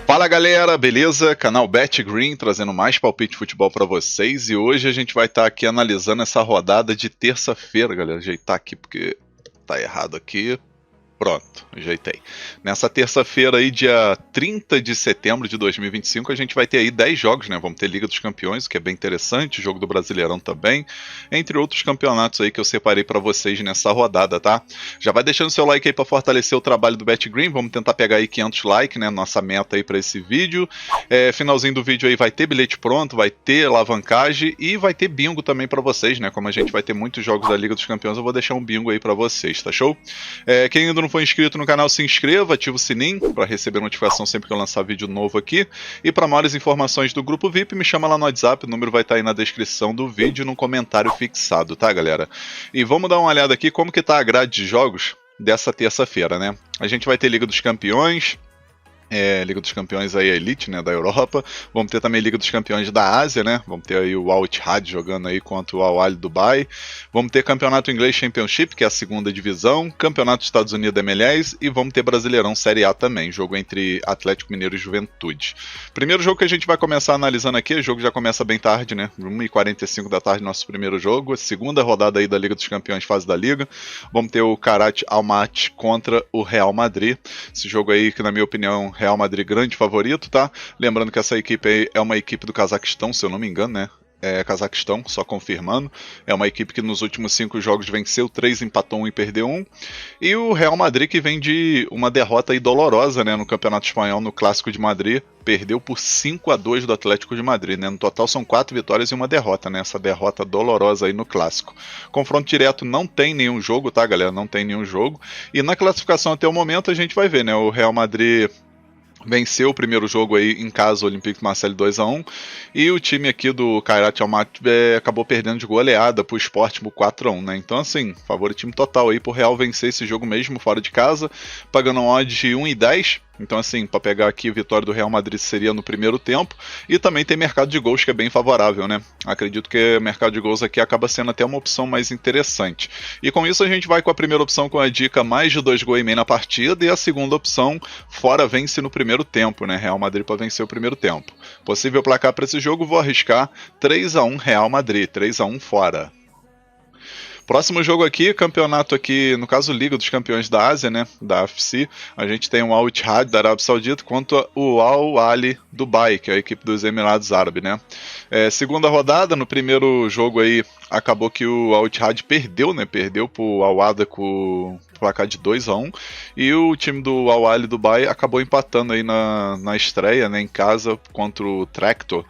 Fala galera, beleza? Canal BetGreen trazendo mais palpite de futebol para vocês e hoje a gente vai estar aqui analisando essa rodada de terça-feira, galera. Ajeitar aqui porque tá errado aqui. Pronto, ajeitei. Nessa terça-feira aí, dia 30 de setembro de 2025, a gente vai ter aí 10 jogos, né? Vamos ter Liga dos Campeões, o que é bem interessante, jogo do Brasileirão também, entre outros campeonatos aí que eu separei para vocês nessa rodada, tá? Já vai deixando seu like aí para fortalecer o trabalho do BetGreen, vamos tentar pegar aí 500 likes, né? Nossa meta aí para esse vídeo. Finalzinho do vídeo aí vai ter bilhete pronto, vai ter alavancagem e vai ter bingo também para vocês, né? Como a gente vai ter muitos jogos da Liga dos Campeões, eu vou deixar um bingo aí para vocês, tá show? Quem ainda não for inscrito no canal, se inscreva, ativa o sininho para receber notificação sempre que eu lançar vídeo novo aqui. E para maiores informações do grupo VIP, me chama lá no WhatsApp, o número vai estar aí na descrição do vídeo, no comentário fixado, tá galera? E vamos dar uma olhada aqui como que tá a grade de jogos dessa terça-feira, né? A gente vai ter Liga dos Campeões, Liga dos Campeões aí, a Elite, né, da Europa. Vamos ter também Liga dos Campeões da Ásia, né? Vamos ter aí o Al Ittihad jogando aí contra o Al Ahly Dubai. Vamos ter Campeonato Inglês Championship, que é a segunda divisão. Campeonato dos Estados Unidos MLS. E vamos ter Brasileirão Série A também. Jogo entre Atlético Mineiro e Juventude. Primeiro jogo que a gente vai começar analisando aqui. O jogo já começa bem tarde, né? 1h45 da tarde, nosso primeiro jogo. Segunda rodada aí da Liga dos Campeões, fase da Liga. Vamos ter o Karachi Almaty contra o Real Madrid. Esse jogo aí que, na minha opinião, Real Madrid grande favorito, tá? Lembrando que essa equipe aí é uma equipe do Cazaquistão, se eu não me engano, né? Cazaquistão, só confirmando. É uma equipe que nos últimos 5 jogos venceu 3, empatou 1 e perdeu 1. E o Real Madrid que vem de uma derrota aí dolorosa, né, no Campeonato Espanhol, no Clássico de Madrid. Perdeu por 5-2 do Atlético de Madrid, né? No total são 4 vitórias e uma derrota, né? Essa derrota dolorosa aí no Clássico. Confronto direto não tem nenhum jogo, tá, galera? Não tem nenhum jogo. E na classificação até o momento a gente vai ver, né? O Real Madrid venceu o primeiro jogo aí em casa, o Olympique de Marseille 2-1, e o time aqui do Karachi Almaty acabou perdendo de goleada pro Sport por 4-1, né? Então assim, favoritismo total aí pro Real vencer esse jogo mesmo fora de casa, pagando um odd de 1,10. Então assim, para pegar aqui a vitória do Real Madrid seria no primeiro tempo, e também tem mercado de gols que é bem favorável, né? Acredito que o mercado de gols aqui acaba sendo até uma opção mais interessante. E com isso a gente vai com a primeira opção com a dica mais de 2 gols e meio na partida, e a segunda opção, fora vence no primeiro tempo, né? Real Madrid para vencer o primeiro tempo. Possível placar para esse jogo, vou arriscar 3-1 Real Madrid, 3-1 fora. Próximo jogo aqui, campeonato aqui, no caso Liga dos Campeões da Ásia, né, da AFC, a gente tem o Al Ittihad da Arábia Saudita contra o Al Ahly Dubai, que é a equipe dos Emirados Árabes, né. Segunda rodada, no primeiro jogo aí, acabou que o Al Ittihad perdeu, né, perdeu pro Al Ahly com placar de 2-1, e o time do Al Ahly Dubai acabou empatando aí na estreia, né, em casa contra o Tractor,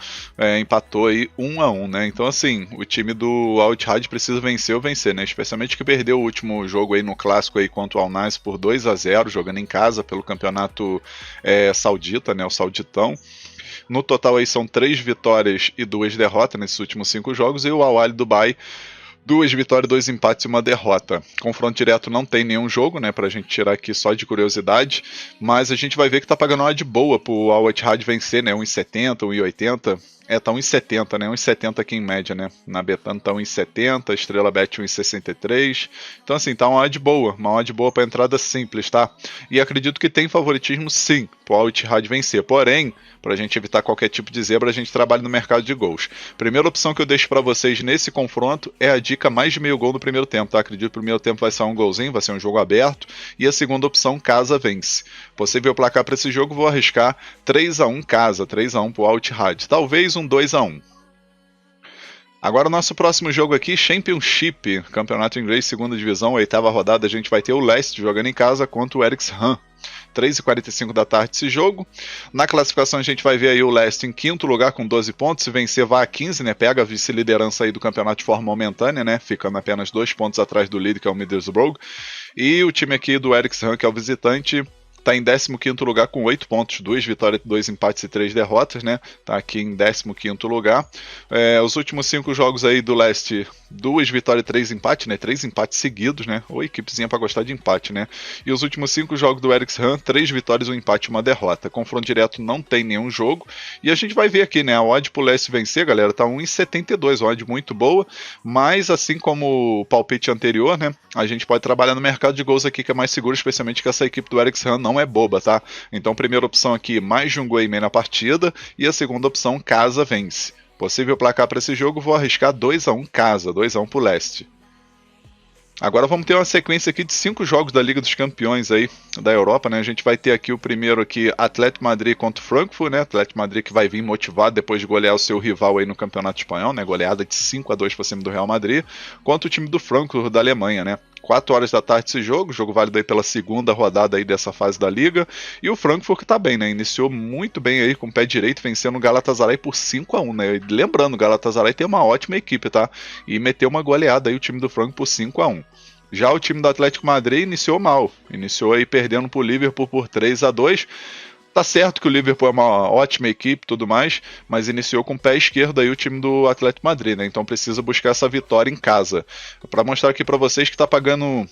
empatou aí 1-1, né, então assim, o time do Al Ittihad precisa vencer ou vencer, né, especialmente que perdeu o último jogo aí no clássico aí contra o Al Nassr por 2-0, jogando em casa pelo campeonato saudita, né, o Sauditão. No total aí são 3 vitórias e 2 derrotas nesses últimos 5 jogos, e o Al Ahly Dubai 2 vitórias, 2 empates e 1 derrota. Confronto direto não tem nenhum jogo, né, pra gente tirar aqui só de curiosidade, mas a gente vai ver que tá pagando uma de boa pro Al Ittihad vencer, né, 1,70, 1,80. Tá 1,70, né? 1,70 aqui em média, né? Na Betano tá 1,70, Estrela Bet 1,63. Então, assim, tá uma odd boa. Uma odd boa pra entrada simples, tá? E acredito que tem favoritismo, sim, pro Al Ittihad vencer. Porém, pra gente evitar qualquer tipo de zebra, a gente trabalha no mercado de gols. Primeira opção que eu deixo pra vocês nesse confronto é a dica mais de meio gol no primeiro tempo, tá? Acredito que o primeiro tempo vai ser um golzinho, vai ser um jogo aberto. E a segunda opção, casa vence. Possível placar pra esse jogo, vou arriscar 3-1 casa, 3-1 pro Al Ittihad. Talvez um 2-1. Agora o nosso próximo jogo aqui, Championship, Campeonato Inglês, segunda divisão, 8ª rodada, a gente vai ter o Leicester jogando em casa contra o Wrexham. 3h45 da tarde esse jogo. Na classificação a gente vai ver aí o Leicester em 5º lugar com 12 pontos, se vencer vai a 15, né, pega a vice-liderança aí do campeonato de forma momentânea, né, ficando apenas 2 pontos atrás do líder que é o Middlesbrough. E o time aqui do Wrexham, que é o visitante, está em 15º lugar com 8 pontos, 2 vitórias, 2 empates e 3 derrotas, né? Está aqui em 15º lugar. Os últimos 5 jogos aí do leste, 2 vitórias e 3 empates, né? 3 empates seguidos, né? Ou equipezinha para gostar de empate, né? E os últimos 5 jogos do Eriks Han, 3 vitórias, 1 empate e 1 derrota. Confronto direto não tem nenhum jogo. E a gente vai ver aqui, né? A odd pro leste vencer, galera, tá 1,72, odd muito boa. Mas assim como o palpite anterior, né? A gente pode trabalhar no mercado de gols aqui que é mais seguro, especialmente que essa equipe do Eriks Han não é boba, tá? Então, primeira opção aqui, mais de um gol e meio na partida. E a segunda opção, casa vence. Possível placar para esse jogo, vou arriscar 2-1 casa, 2-1 pro leste. Agora vamos ter uma sequência aqui de 5 jogos da Liga dos Campeões aí da Europa, né? A gente vai ter aqui o primeiro aqui, Atlético Madrid contra o Frankfurt, né? Atlético Madrid que vai vir motivado depois de golear o seu rival aí no Campeonato Espanhol, né? Goleada de 5-2 para cima do Real Madrid, contra o time do Frankfurt da Alemanha, né? 4 horas da tarde esse jogo válido aí pela segunda rodada aí dessa fase da Liga, e o Frankfurt que tá bem, né, iniciou muito bem aí com o pé direito, vencendo o Galatasaray por 5-1, né, e lembrando, o Galatasaray tem uma ótima equipe, tá, e meteu uma goleada aí o time do Frankfurt por 5-1. Já o time do Atlético Madrid iniciou mal, iniciou aí perdendo pro Liverpool por 3-2, tá certo que o Liverpool é uma ótima equipe e tudo mais, mas iniciou com o pé esquerdo aí o time do Atlético Madrid, né? Então precisa buscar essa vitória em casa. Para mostrar aqui para vocês que tá pagando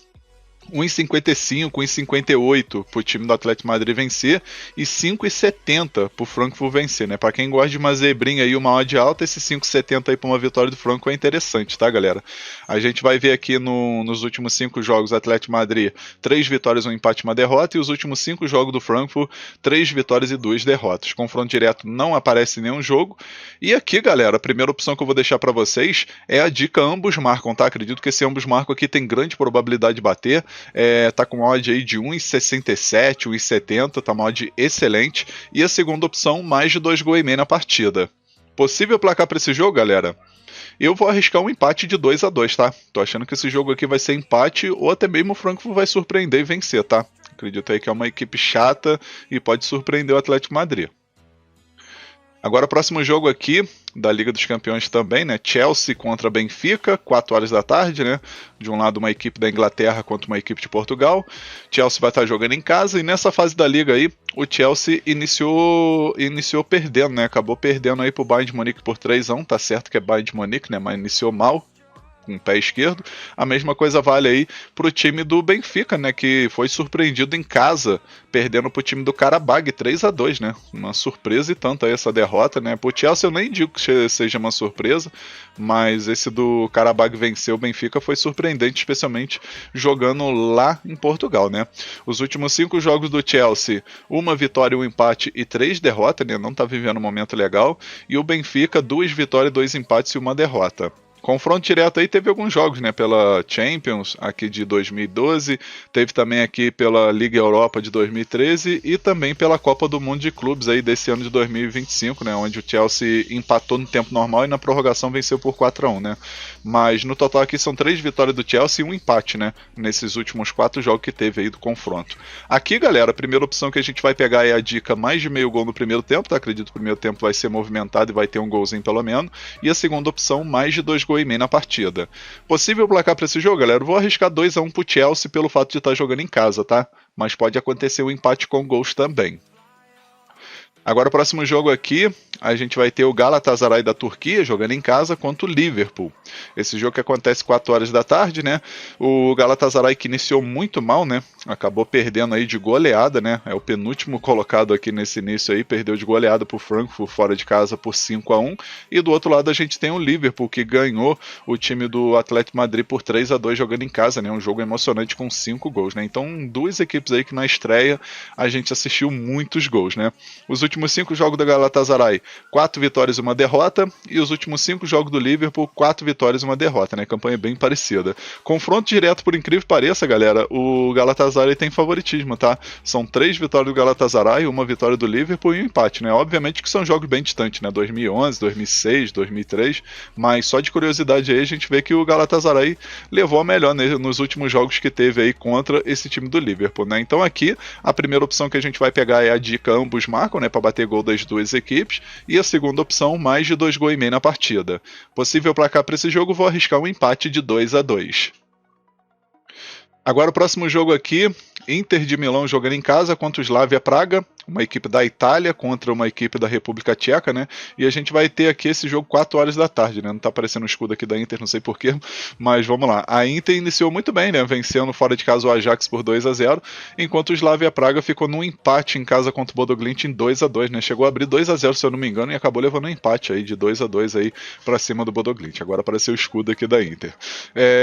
1,55, 1,58 pro time do Atlético Madrid vencer e 5,70 pro Frankfurt vencer, né? Para quem gosta de uma zebrinha aí, uma odd alta, esse 5,70 aí para uma vitória do Frankfurt é interessante, tá, galera? A gente vai ver aqui nos últimos 5 jogos, Atlético Madrid, 3 vitórias, 1 empate e 1 derrota, e os últimos 5 jogos do Frankfurt, 3 vitórias e 2 derrotas. Confronto direto não aparece em nenhum jogo. E aqui, galera, a primeira opção que eu vou deixar para vocês é a dica ambos marcam, tá? Acredito que esse ambos marcam aqui tem grande probabilidade de bater. Tá com uma odd aí de 1,67, 1,70, tá uma odd excelente. E a segunda opção, mais de 2 gols e meio na partida. Possível placar para esse jogo, galera? Eu vou arriscar um empate de 2-2, tá? Tô achando que esse jogo aqui vai ser empate ou até mesmo o Frankfurt vai surpreender e vencer, tá? Acredito aí que é uma equipe chata e pode surpreender o Atlético Madrid. Agora o próximo jogo aqui da Liga dos Campeões também, né? Chelsea contra Benfica, 4 horas da tarde, né? De um lado uma equipe da Inglaterra contra uma equipe de Portugal. Chelsea vai estar jogando em casa e nessa fase da Liga aí, o Chelsea iniciou perdendo, né? Acabou perdendo aí pro Bayern de Munique por 3-1, tá certo que é Bayern de Munique, né? Mas iniciou mal, com o pé esquerdo. A mesma coisa vale aí pro time do Benfica, né, que foi surpreendido em casa, perdendo pro time do Karabag 3-2, né, uma surpresa e tanto aí essa derrota, né, pro Chelsea eu nem digo que seja uma surpresa, mas esse do Karabag vencer o Benfica foi surpreendente, especialmente jogando lá em Portugal, né. Os últimos 5 jogos do Chelsea, 1 vitória, 1 empate e 3 derrotas, né, não tá vivendo um momento legal, e o Benfica 2 vitórias, 2 empates e 1 derrota. Confronto direto aí teve alguns jogos, né, pela Champions aqui de 2012, teve também aqui pela Liga Europa de 2013 e também pela Copa do Mundo de Clubes aí desse ano de 2025, né, onde o Chelsea empatou no tempo normal e na prorrogação venceu por 4-1, né, mas no total aqui são 3 vitórias do Chelsea e 1 empate, né, nesses últimos 4 jogos que teve aí do confronto. Aqui, galera, a primeira opção que a gente vai pegar é a dica mais de meio gol no primeiro tempo, tá, acredito que o primeiro tempo vai ser movimentado e vai ter um golzinho pelo menos, e a segunda opção, mais de 2 gols e meio na partida. Possível placar para esse jogo, galera? Eu vou arriscar 2-1 pro Chelsea pelo fato de estar jogando em casa, tá? Mas pode acontecer um empate com gols também. Agora o próximo jogo aqui, a gente vai ter o Galatasaray da Turquia jogando em casa contra o Liverpool. Esse jogo que acontece 4 horas da tarde, né? O Galatasaray que iniciou muito mal, né? Acabou perdendo aí de goleada, né? É o penúltimo colocado aqui nesse início aí, perdeu de goleada pro Frankfurt fora de casa por 5-1. E do outro lado a gente tem o Liverpool que ganhou o time do Atlético Madrid por 3-2 jogando em casa, né? Um jogo emocionante com 5 gols, né? Então, duas equipes aí que na estreia a gente assistiu muitos gols, né? Os últimos 5 jogos do Galatasaray, 4 vitórias e 1 derrota, e os últimos 5 jogos do Liverpool, 4 vitórias e 1 derrota, né? Campanha bem parecida. Confronto direto, por incrível que pareça, galera, o Galatasaray tem favoritismo, tá? São 3 vitórias do Galatasaray, 1 vitória do Liverpool e um empate, né? Obviamente que são jogos bem distantes, né? 2011, 2006, 2003, mas só de curiosidade aí a gente vê que o Galatasaray levou a melhor, né, nos últimos jogos que teve aí contra esse time do Liverpool, né? Então aqui, a primeira opção que a gente vai pegar é a dica ambos marcam, né? Para bater gol das duas equipes, e a segunda opção, mais de 2 gols e meio na partida. Possível placar para esse jogo, vou arriscar um empate de 2-2. Agora o próximo jogo aqui, Inter de Milão jogando em casa contra o Slavia Praga, uma equipe da Itália contra uma equipe da República Tcheca, né? E a gente vai ter aqui esse jogo 4 horas da tarde, né? Não tá aparecendo o escudo aqui da Inter, não sei porquê, mas vamos lá. A Inter iniciou muito bem, né? Vencendo fora de casa o Ajax por 2-0, enquanto o Slavia Praga ficou num empate em casa contra o Bodo Glimt em 2-2, né? Chegou a abrir 2-0, se eu não me engano, e acabou levando um empate aí de 2-2 aí pra cima do Bodo Glimt. Agora apareceu o escudo aqui da Inter.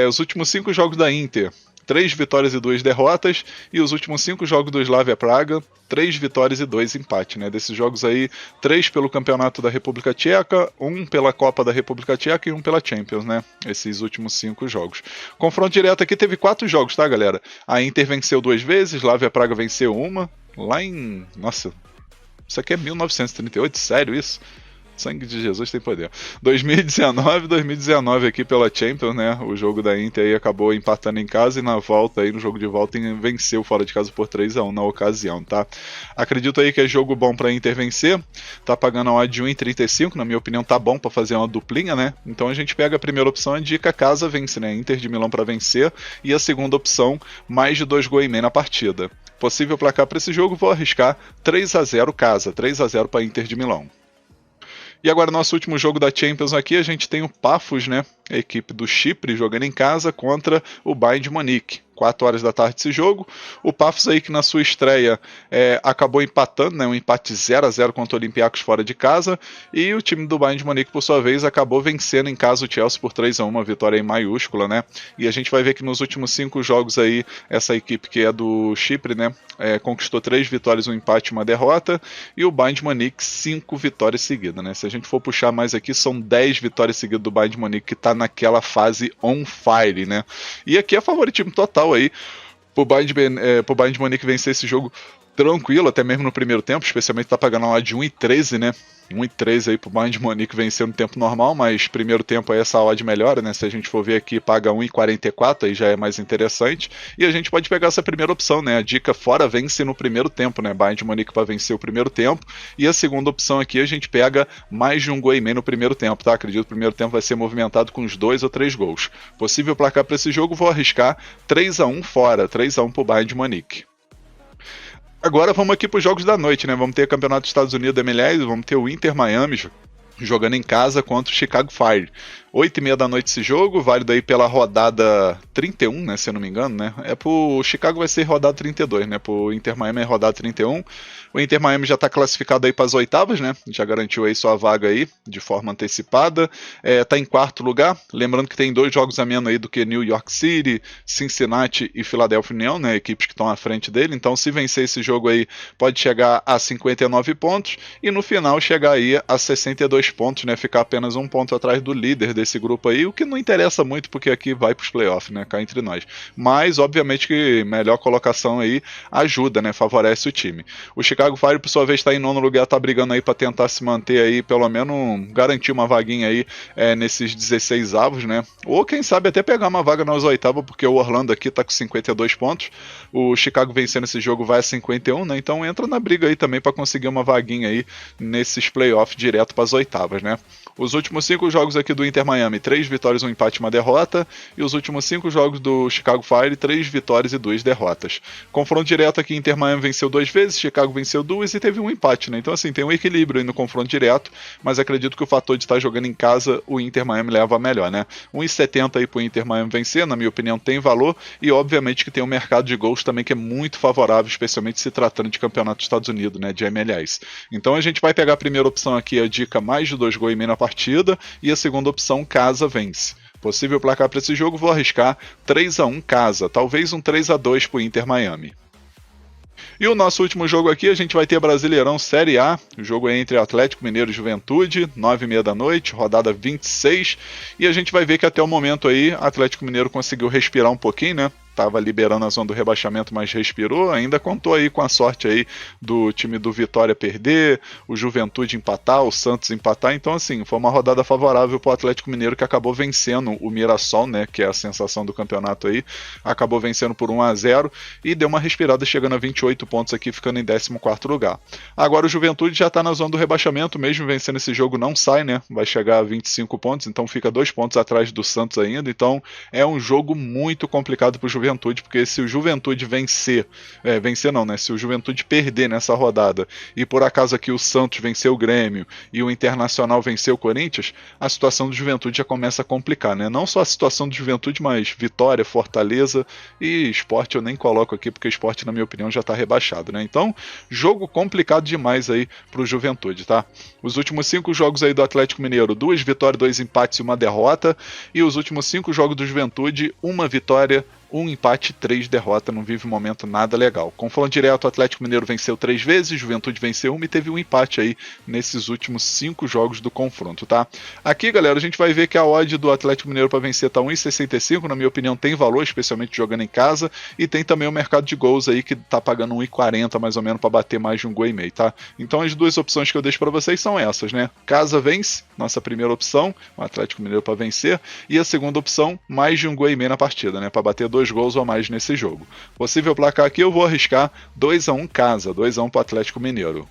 Os últimos 5 jogos da Inter: 3 vitórias e 2 derrotas, e os últimos 5 jogos do Slavia Praga, 3 vitórias e 2 empates, né? Desses jogos aí, 3 pelo Campeonato da República Tcheca, 1 pela Copa da República Tcheca e 1 pela Champions, né? Esses últimos 5 jogos. Confronto direto aqui teve 4 jogos, tá, galera? A Inter venceu 2 vezes, Slavia Praga venceu uma, lá em... Nossa, isso aqui é 1938, sério isso? Sangue de Jesus tem poder. 2019 aqui pela Champions, né? O jogo da Inter aí acabou empatando em casa e na volta aí, no jogo de volta, venceu fora de casa por 3-1 na ocasião, tá? Acredito aí que é jogo bom pra Inter vencer. Tá pagando a odd de 1,35, na minha opinião tá bom pra fazer uma duplinha, né? Então a gente pega a primeira opção, a dica casa vence, né? Inter de Milão pra vencer, e a segunda opção, mais de 2 gols e meio na partida. Possível placar pra esse jogo, vou arriscar 3-0 casa, 3-0 pra Inter de Milão. E agora, nosso último jogo da Champions aqui, a gente tem o Pafos, né? A equipe do Chipre jogando em casa contra o Bayern de Munique. 4 horas da tarde esse jogo. O Pafos aí que na sua estreia acabou empatando, né? Um empate 0-0 contra o Olympiacos fora de casa. E o time do Bayern de Munique, por sua vez, acabou vencendo em casa o Chelsea por 3-1, uma vitória em maiúscula, né? E a gente vai ver que nos últimos 5 jogos aí, essa equipe que é do Chipre, né? Conquistou 3 vitórias, um empate e uma derrota. E o Bayern de Munique, 5 vitórias seguidas, né? Se a gente for puxar mais aqui, são 10 vitórias seguidas do Bayern de Munique, que tá naquela fase on fire, né? E aqui é favoritismo total aí pro Bayern de Munique vencer esse jogo tranquilo, até mesmo no primeiro tempo, especialmente tá pagando uma de 1,13, né? 1,13 aí pro Bayern de Munique vencer no tempo normal, mas primeiro tempo aí essa odd melhora, né? Se a gente for ver aqui, paga 1,44, aí já é mais interessante. E a gente pode pegar essa primeira opção, né? A dica fora vence no primeiro tempo, né? Bayern de Munique para vencer o primeiro tempo. E a segunda opção aqui, a gente pega mais de 1 gol e meio no primeiro tempo, tá? Acredito que o primeiro tempo vai ser movimentado com uns 2 ou 3 gols. Possível placar para esse jogo, vou arriscar 3-1 fora, 3-1 pro Bayern de Munique. Agora vamos aqui para os jogos da noite, né? Vamos ter o Campeonato dos Estados Unidos da MLS, vamos ter o Inter Miami jogando em casa contra o Chicago Fire. 8h30 da noite esse jogo, válido aí pela rodada 31, né, se eu não me engano, né? Pro Chicago vai ser rodada 32, né? Pro Inter Miami é rodada 31. O Inter Miami já está classificado aí para as oitavas, né? Já garantiu aí sua vaga aí de forma antecipada. Tá em 4º lugar. Lembrando que tem 2 jogos a menos aí do que New York City, Cincinnati e Philadelphia Union, né? Equipes que estão à frente dele. Então, se vencer esse jogo aí, pode chegar a 59 pontos e no final chegar aí a 62 pontos, né? Ficar apenas 1 ponto atrás do líder desse grupo aí, o que não interessa muito porque aqui vai para os playoffs, né? Cá entre nós. Mas, obviamente que melhor colocação aí ajuda, né? Favorece o time. O Chicago Fire, por sua vez, está em 9º lugar, tá brigando aí para tentar se manter aí, pelo menos garantir uma vaguinha aí nesses 16 avos, né? Ou quem sabe até pegar uma vaga nas oitavas, porque o Orlando aqui tá com 52 pontos. O Chicago vencendo esse jogo vai a 51, né? Então entra na briga aí também para conseguir uma vaguinha aí nesses playoffs direto para as oitavas, né? Os últimos 5 jogos aqui do Inter Miami, 3 vitórias, 1 empate e 1 derrota. E os últimos 5 jogos do Chicago Fire, 3 vitórias e 2 derrotas. Confronto direto aqui, Inter Miami venceu 2 vezes, Chicago venceu 2 e teve um empate, né? Então assim, tem um equilíbrio aí no confronto direto, mas acredito que o fator de estar jogando em casa, o Inter Miami leva a melhor, né? 1,70 aí pro Inter Miami vencer, na minha opinião tem valor, e obviamente que tem um mercado de gols também que é muito favorável, especialmente se tratando de campeonato dos Estados Unidos, né? De MLS. Então a gente vai pegar a primeira opção aqui, a dica mais de 2 gols e meio na partida, e a segunda opção, casa vence. Possível placar para esse jogo, vou arriscar 3-1 casa, talvez um 3-2 pro Inter Miami. E o nosso último jogo aqui, a gente vai ter Brasileirão Série A. O jogo é entre Atlético Mineiro e Juventude, 9h30 da noite, rodada 26. E a gente vai ver que até o momento aí, Atlético Mineiro conseguiu respirar um pouquinho, né? Estava liberando a zona do rebaixamento, mas respirou, ainda contou aí com a sorte aí do time do Vitória perder, o Juventude empatar, o Santos empatar, então assim, foi uma rodada favorável para o Atlético Mineiro, que acabou vencendo o Mirassol, né, que é a sensação do campeonato aí, acabou vencendo por 1-0 e deu uma respirada chegando a 28 pontos aqui, ficando em 14º lugar. Agora o Juventude já está na zona do rebaixamento, mesmo vencendo esse jogo não sai, né, vai chegar a 25 pontos, então fica 2 pontos atrás do Santos ainda, então é um jogo muito complicado para o Juventude Juventude, porque se o Juventude vencer não, né? Se o Juventude perder nessa rodada e por acaso aqui o Santos vencer o Grêmio e o Internacional vencer o Corinthians, a situação do Juventude já começa a complicar, né? Não só a situação do Juventude, mas Vitória, Fortaleza e Sport eu nem coloco aqui, porque o Sport, na minha opinião, já está rebaixado, né? Então, jogo complicado demais aí pro Juventude, tá? Os últimos 5 jogos aí do Atlético Mineiro, 2 vitórias, 2 empates e 1 derrota, e os últimos 5 jogos do Juventude, 1 vitória, 1 empate e 3 derrotas, não vive um momento nada legal. Confronto direto, o Atlético Mineiro venceu 3 vezes, Juventude venceu 1 e teve um empate aí nesses últimos 5 jogos do confronto, tá? Aqui, galera, a gente vai ver que a odd do Atlético Mineiro para vencer tá 1,65, na minha opinião tem valor, especialmente jogando em casa, e tem também o mercado de gols aí que tá pagando 1,40 mais ou menos para bater mais de um gol e meio, tá? Então as duas opções que eu deixo para vocês são essas, né? Casa vence, nossa primeira opção, o Atlético Mineiro para vencer, e a segunda opção, mais de um gol e meio na partida, né? Para bater 2 gols ou mais nesse jogo. Possível placar aqui, eu vou arriscar 2-1 casa, 2-1 para o Atlético Mineiro.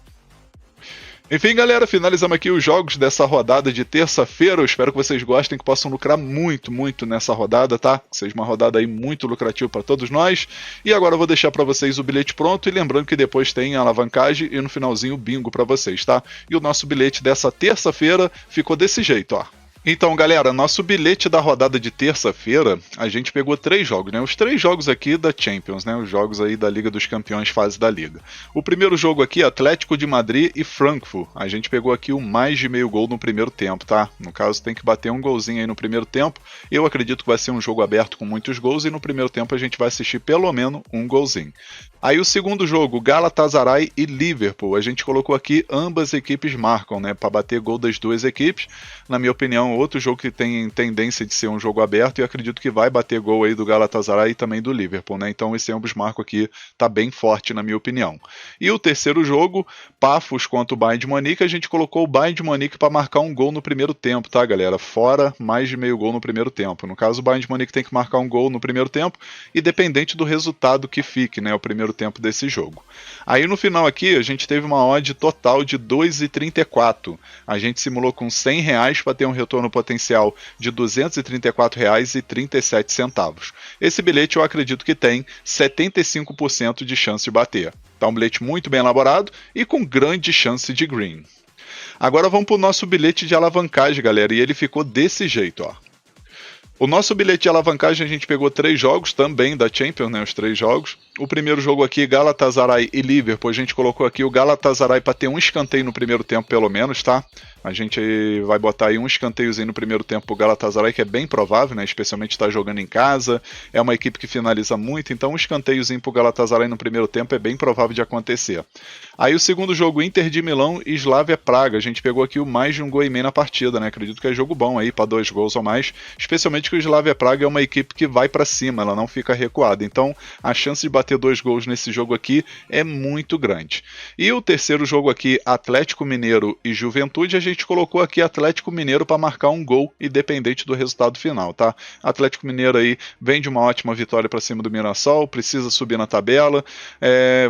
Enfim, galera, finalizamos aqui os jogos dessa rodada de terça-feira. Eu espero que vocês gostem, que possam lucrar muito, muito nessa rodada, tá? Que seja uma rodada aí muito lucrativa para todos nós. E agora eu vou deixar para vocês o bilhete pronto e lembrando que depois tem a alavancagem e no finalzinho o bingo para vocês, tá? E o nosso bilhete dessa terça-feira ficou desse jeito, ó. Então, galera, nosso bilhete da rodada de terça-feira, a gente pegou 3 jogos, né? Os 3 jogos aqui da Champions, né? Os jogos aí da Liga dos Campeões, fase da Liga. O primeiro jogo aqui, Atlético de Madrid e Frankfurt. A gente pegou aqui o mais de meio gol no primeiro tempo, tá? No caso, tem que bater um golzinho aí no primeiro tempo. Eu acredito que vai ser um jogo aberto com muitos gols e no primeiro tempo a gente vai assistir pelo menos um golzinho. Aí o segundo jogo, Galatasaray e Liverpool. A gente colocou aqui ambas equipes marcam, né? Para bater gol das duas equipes. Na minha opinião, outro jogo que tem tendência de ser um jogo aberto e eu acredito que vai bater gol aí do Galatasaray e também do Liverpool, né? Então esse ambos marcam aqui tá bem forte na minha opinião. E o terceiro jogo, Pafos contra o Bayern de Munique, a gente colocou o Bayern de Munique para marcar um gol no primeiro tempo, tá, galera? Fora mais de meio gol no primeiro tempo. No caso, o Bayern de Munique tem que marcar um gol no primeiro tempo, independente do resultado que fique, né, o primeiro tempo desse jogo. Aí no final aqui, a gente teve uma odd total de 2,34. A gente simulou com R$100 para ter um retorno potencial de R$ 234,37. Esse bilhete eu acredito que tem 75% de chance de bater. Tá um bilhete muito bem elaborado e com grande chance de green. Agora vamos para o nosso bilhete de alavancagem, galera, e ele ficou desse jeito, ó. O nosso bilhete de alavancagem a gente pegou 3 jogos também da Champions, né, os 3 jogos. O primeiro jogo aqui, Galatasaray e Liverpool, a gente colocou aqui o Galatasaray para ter um escanteio no primeiro tempo pelo menos, tá? A gente vai botar aí um escanteiozinho no primeiro tempo pro Galatasaray, que é bem provável, né? Especialmente estar jogando em casa, é uma equipe que finaliza muito, então um escanteiozinho pro Galatasaray no primeiro tempo é bem provável de acontecer. Aí o segundo jogo, Inter de Milão e Slavia Praga, a gente pegou aqui o mais de um gol e meio na partida, né? Acredito que é jogo bom aí para 2 gols ou mais, especialmente que o Slavia Praga é uma equipe que vai para cima, ela não fica recuada, então a chance de bater 2 gols nesse jogo aqui é muito grande. E o terceiro jogo aqui, Atlético Mineiro e Juventude, a gente colocou aqui Atlético Mineiro para marcar um gol, independente do resultado final, tá? Atlético Mineiro aí vem de uma ótima vitória para cima do Mirassol, precisa subir na tabela,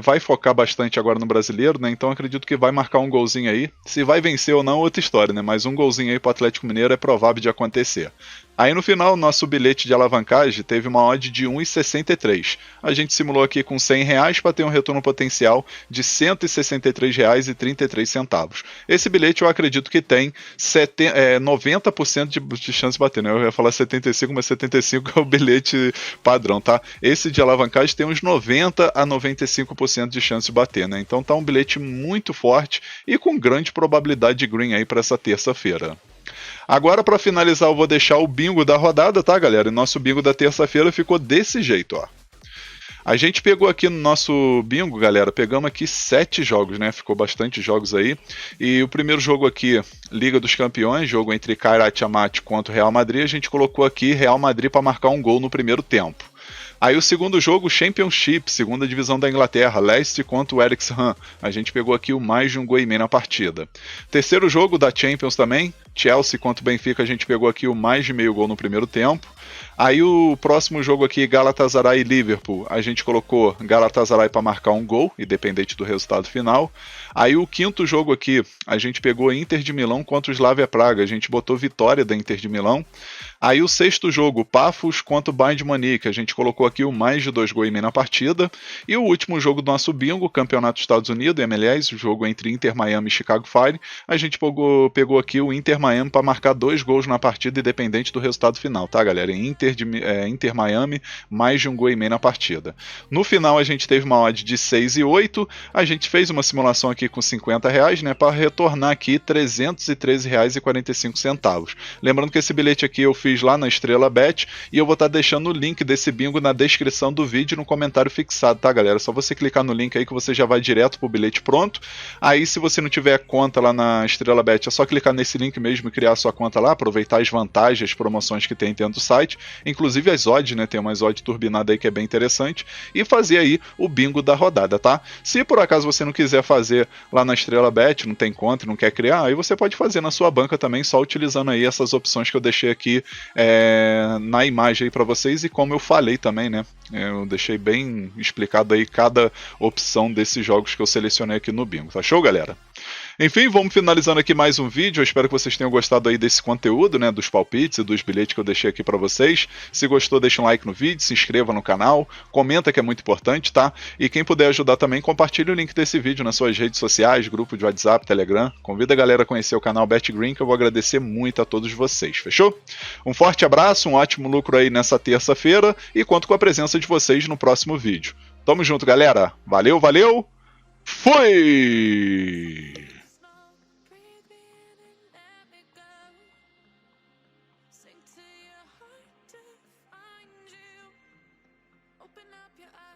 vai focar bastante agora no brasileiro, né? Então acredito que vai marcar um golzinho aí. Se vai vencer ou não, outra história, né? Mas um golzinho aí para o Atlético Mineiro é provável de acontecer. Aí no final, nosso bilhete de alavancagem teve uma odd de 1,63. A gente simulou aqui com R$100 para ter um retorno potencial de R$ 163,33. Esse bilhete eu acredito que tem 90% de chance de bater, né? Eu ia falar 75, mas 75 é o bilhete padrão, tá? Esse de alavancagem tem uns 90 a 95% de chance de bater, né? Então tá um bilhete muito forte e com grande probabilidade de green aí para essa terça-feira. Agora, para finalizar, eu vou deixar o bingo da rodada, tá, galera? E nosso bingo da terça-feira ficou desse jeito, ó. A gente pegou aqui no nosso bingo, galera, pegamos aqui 7 jogos, né? Ficou bastante jogos aí. E o primeiro jogo aqui, Liga dos Campeões, jogo entre Kairat Almaty contra o Real Madrid, a gente colocou aqui Real Madrid para marcar um gol no primeiro tempo. Aí o segundo jogo, Championship, segunda divisão da Inglaterra, Leicester contra o Wrexham. A gente pegou aqui o mais de um gol e meio na partida. Terceiro jogo da Champions também, Chelsea contra o Benfica, a gente pegou aqui o mais de meio gol no primeiro tempo. Aí o próximo jogo aqui, Galatasaray e Liverpool, a gente colocou Galatasaray para marcar um gol, independente do resultado final. Aí o quinto jogo aqui, a gente pegou Inter de Milão contra o Slavia Praga, a gente botou vitória da Inter de Milão. Aí o sexto jogo, Pafos contra o Bayern de Munique, a gente colocou aqui o mais de 2 gols e meio na partida. E o último jogo do nosso bingo, Campeonato dos Estados Unidos, MLS, o jogo entre Inter Miami e Chicago Fire, a gente pegou aqui o Inter Miami para marcar 2 gols na partida, independente do resultado final, tá, galera? Inter Miami, mais de 1 gol e meio na partida. No final a gente teve uma odd de 6,8, a gente fez uma simulação aqui com R$50, né, para retornar aqui R$313,45. Lembrando que esse bilhete aqui eu fiz lá na Estrela Bet e eu vou estar deixando o link desse bingo na descrição do vídeo e no comentário fixado, tá, galera? É só você clicar no link aí que você já vai direto pro bilhete pronto. Aí se você não tiver conta lá na Estrela Bet, é só clicar nesse link mesmo e criar a sua conta lá, aproveitar as vantagens, as promoções que tem dentro do site, inclusive as odds, né? Tem umas odds turbinadas aí que é bem interessante, e fazer aí o bingo da rodada, tá? Se por acaso você não quiser fazer lá na Estrela Bet, não tem conta, não quer criar, aí você pode fazer na sua banca também, só utilizando aí essas opções que eu deixei aqui na imagem aí para vocês, e como eu falei também, né? Eu deixei bem explicado aí cada opção desses jogos que eu selecionei aqui no bingo, tá show, galera? Enfim, vamos finalizando aqui mais um vídeo. Eu espero que vocês tenham gostado aí desse conteúdo, né, dos palpites e dos bilhetes que eu deixei aqui para vocês. Se gostou, deixa um like no vídeo, se inscreva no canal, comenta que é muito importante, tá? E quem puder ajudar também, compartilhe o link desse vídeo nas suas redes sociais, grupo de WhatsApp, Telegram. Convida a galera a conhecer o canal BetGreen, que eu vou agradecer muito a todos vocês, fechou? Um forte abraço, um ótimo lucro aí nessa terça-feira e conto com a presença de vocês no próximo vídeo. Tamo junto, galera. Valeu, valeu. Fui! Sink to your heart to find you. Open up your eyes.